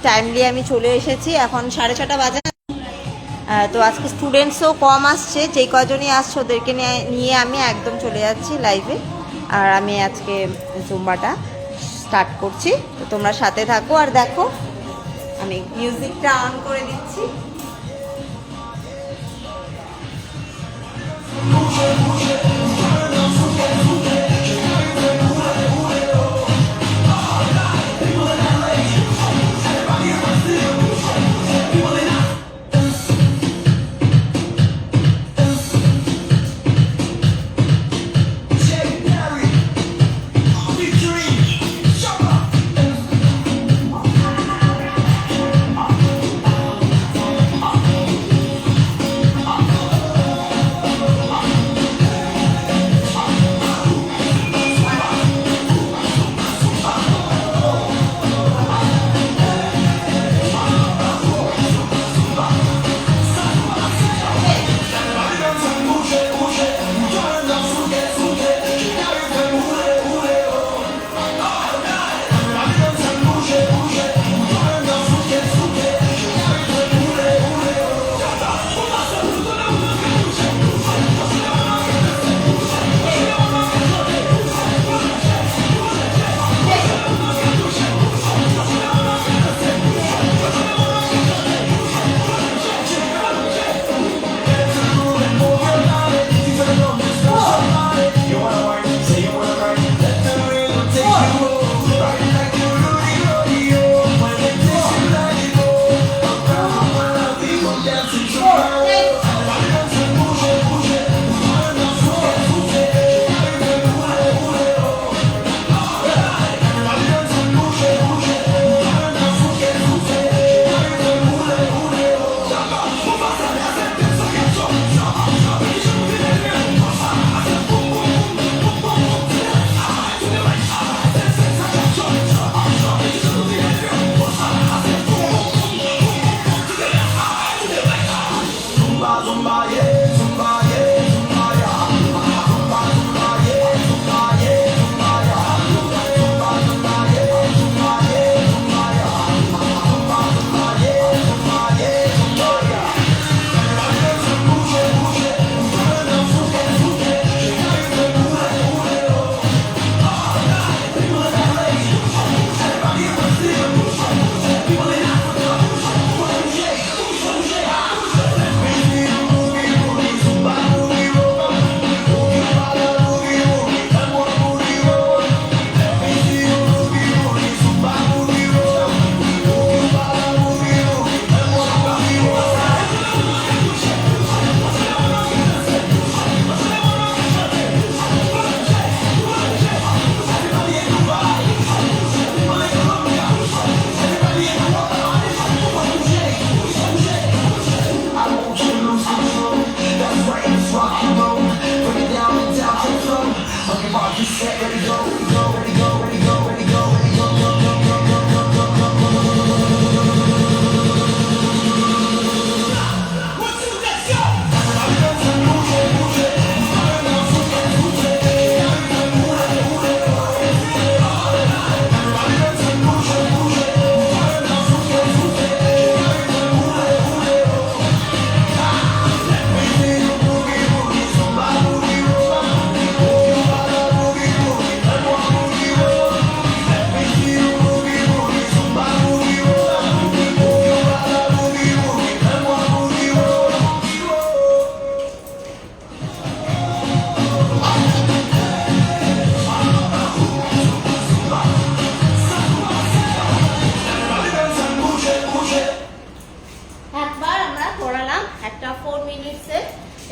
Timely আমি চলে এসেছি, এখন 6:30 বাজে। তো আজকে স্টুডেন্টসও কম আসছে, যেই কজনই আসছে ওদেরকে নিয়ে আমি একদম চলে যাচ্ছি লাইভে। আর আমি আজকে জুম্বাটা স্টার্ট করছি, তো তোমরা সাথে থাকো আর দেখো। আমি মিউজিকটা অন করে দিচ্ছি।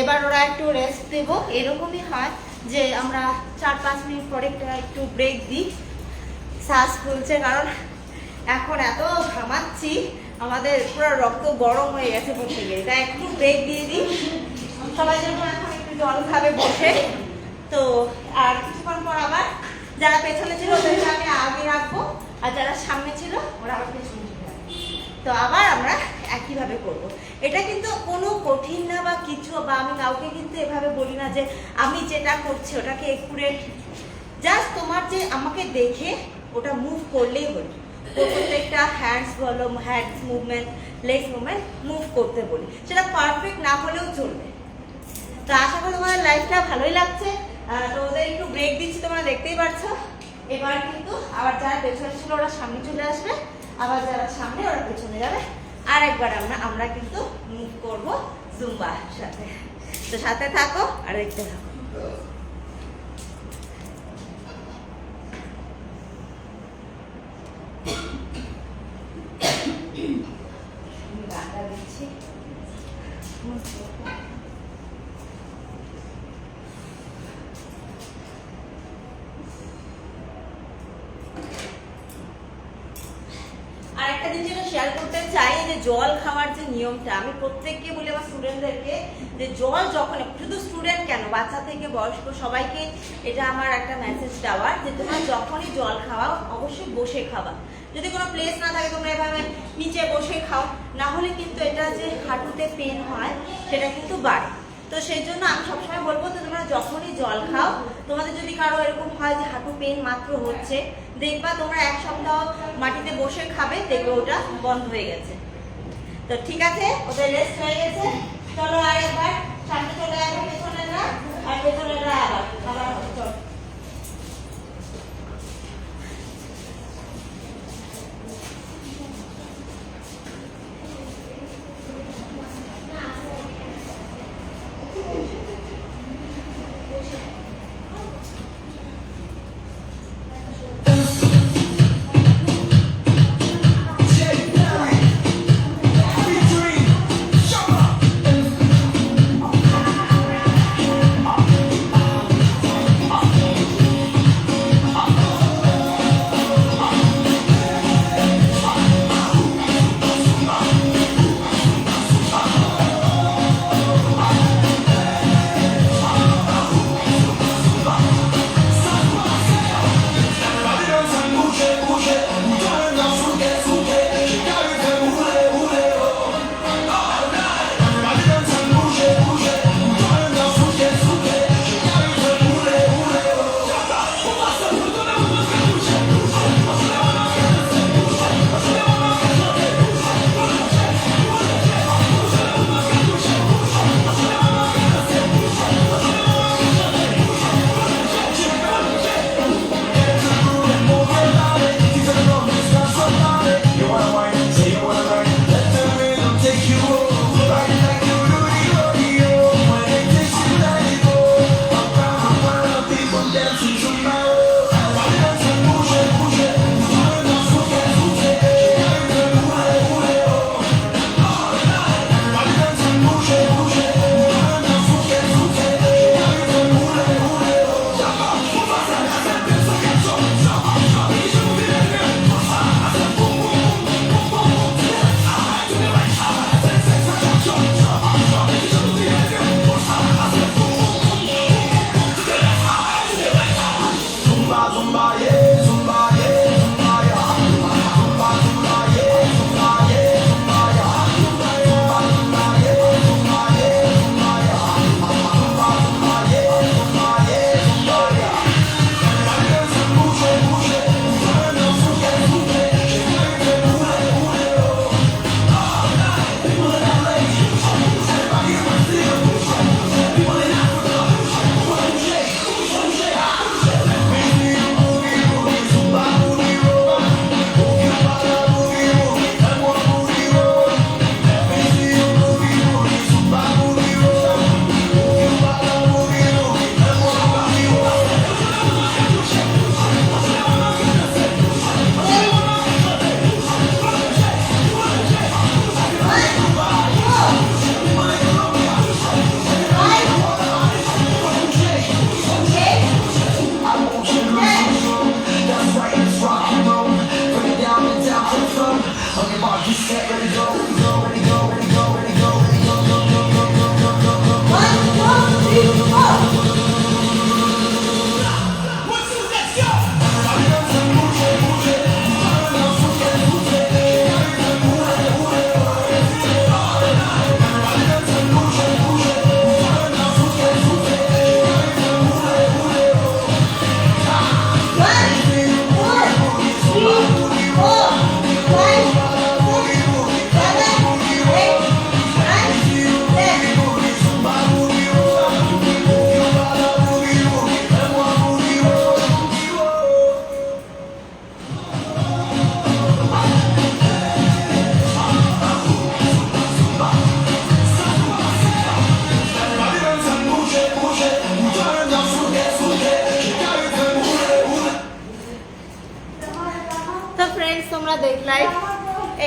এবার ওরা একটু রেস্ট দেব। এরকমই হয় যে আমরা 4-5 মিনিট পরে একটু ব্রেক দিই। শ্বাস ফুলছে কারণ এখন এত ঘামাচ্ছি, আমাদের পুরো রক্ত গরম হয়ে গেছে বসে গিয়ে, তাই একটু ব্রেক দিয়ে দিই। সবাই যখন এখন একটু জল খাবে বসে, তো আর কিছুক্ষণ পর আবার যারা পেছনে ছিল ওদেরকে আমি আগে রাখবো, আর যারা সামনে ছিল ওরা আবার পেছনে চলে যাবে। তো আবার আমরা একইভাবে করব। এটা কিন্তু কোনো কঠিন না বা কিছু, বা আমি কাউকে কিন্তু এভাবে বলি না যে আমি যেটা করছি ওটাকে একুরেট, জাস্ট তোমার যে আমাকে দেখে ওটা মুভ করলেই হলো। প্রত্যেকটা হ্যান্ডস বলো, hands movement, legs movement move করতে বলি, সেটা পারফেক্ট না হলেও চলবে। তো আশা করি তোমাদের লাইফটা ভালোই লাগছে। তো ওদের একটু ব্রেক দিচ্ছি, তোমরা দেখতেই পাচ্ছ। এবার কিন্তু আবার যারা পেছনে ছিল ওরা সামনে চলে আসবে, আবার যারা সামনে ওরা পেছনে যাবে। আর একবার আমরা কিন্তু মুভ করবো জুম্বার সাথে। তো সাথে থাকো আর দেখতে থাকো। গানটা দিচ্ছি। আর একটা জিনিস যেটা শেয়ার করতে চাই, যে জল খাওয়ার যে নিয়মটা, আমি প্রত্যেককে বলি আমার স্টুডেন্টদেরকে, যে জল যখন, শুধু স্টুডেন্ট কেন, বাচ্চা থেকে বয়স্ক সবাইকে এটা আমার একটা মেসেজ দেওয়ার, যে তোমরা যখনই জল খাওয়াও অবশ্যই বসে খাওয়া। যদি কোনো প্লেস না থাকে তোমরা এভাবে নিচে বসে খাও, না হলে কিন্তু এটা যে হাঁটুতে পেন হয় সেটা কিন্তু বাড়ে। তো সেই জন্য আমি সবসময় বলবো, তো তোমরা যখনই জল খাও, তোমাদের যদি কারো এরকম হয় যে হাঁটু পেন মাত্র হচ্ছে, দেখবা তোমরা 1 সপ্তাহ মাটিতে বসে খাবে, দেখবে ওটা বন্ধ হয়ে গেছে। তো ঠিক আছে, ওদের রেস্ট হয়ে গেছে। চলো আর একবার সামনে চলে আসবে, পেছনেরা আর পেছনেরা আবার হবে। চলো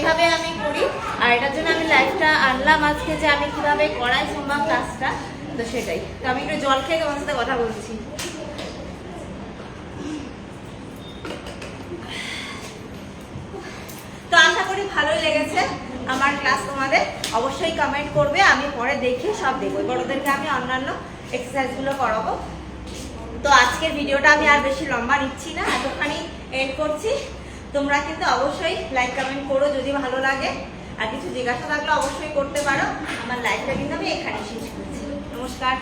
এইভাবে আমি করি। আর এটার জন্য আমি লাইভটা আনলাম আজকে, যে আমি কিভাবে করাই সোমবার ক্লাসটা, তো সেটাই। তো আমি একটু জল খেয়ে তোমার সাথে কথা বলছি। তো আশা করি ভালোই লেগেছে আমার ক্লাস তোমাদের। অবশ্যই কমেন্ট করবে, আমি পরে দেখে সব দেখবো। বড়দেরকে আমি অন্যান্য এক্সারসাইজগুলো করাবো। তো আজকের ভিডিওটা আমি আর বেশি লম্বা নিচ্ছি না, এতখানি এন্ড করছি। তোমরা কিন্তু অবশ্যই লাইক কমেন্ট করো যদি ভালো লাগে, আর কিছু জিজ্ঞাসা থাকলে অবশ্যই করতে পারো। আমার লাইভটা কিন্তু আমি এখানে শেষ করছি। নমস্কার।